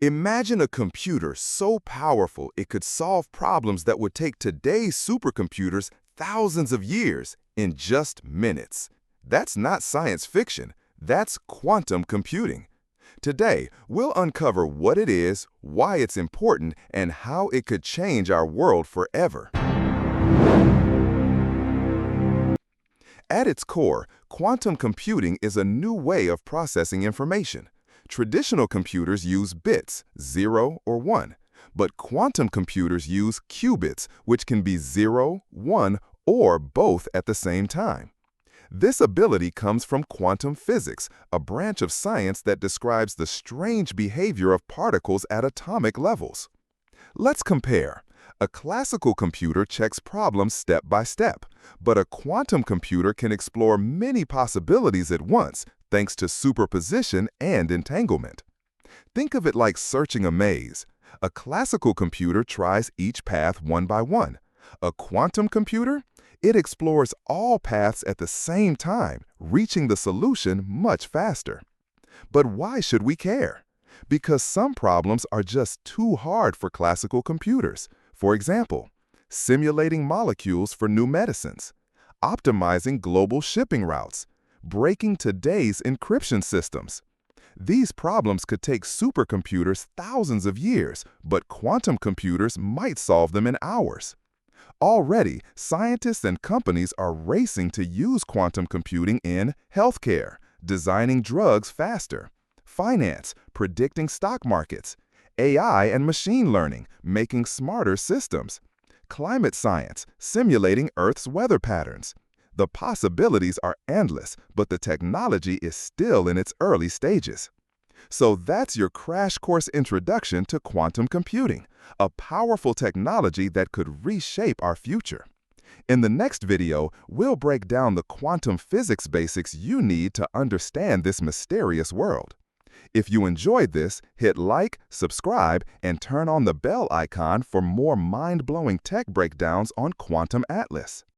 Imagine a computer so powerful it could solve problems that would take today's supercomputers thousands of years in just minutes. That's not science fiction, that's quantum computing. Today, we'll uncover what it is, why it's important, and how it could change our world forever. At its core, quantum computing is a new way of processing information. Traditional computers use bits, 0 or 1, but quantum computers use qubits, which can be 0, 1, or both at the same time. This ability comes from quantum physics, a branch of science that describes the strange behavior of particles at atomic levels. Let's compare. A classical computer checks problems step by step, but a quantum computer can explore many possibilities at once thanks to superposition and entanglement. Think of it like searching a maze. A classical computer tries each path one by one. A quantum computer? It explores all paths at the same time, reaching the solution much faster. But why should we care? Because some problems are just too hard for classical computers. For example, simulating molecules for new medicines, optimizing global shipping routes, breaking today's encryption systems. These problems could take supercomputers thousands of years, but quantum computers might solve them in hours. Already, scientists and companies are racing to use quantum computing in healthcare, designing drugs faster, finance, predicting stock markets, AI and machine learning, making smarter systems, climate science, simulating Earth's weather patterns. The possibilities are endless, but the technology is still in its early stages. So that's your crash course introduction to quantum computing, a powerful technology that could reshape our future. In the next video, we'll break down the quantum physics basics you need to understand this mysterious world. If you enjoyed this, hit like, subscribe, and turn on the bell icon for more mind-blowing tech breakdowns on Quantum Atlas.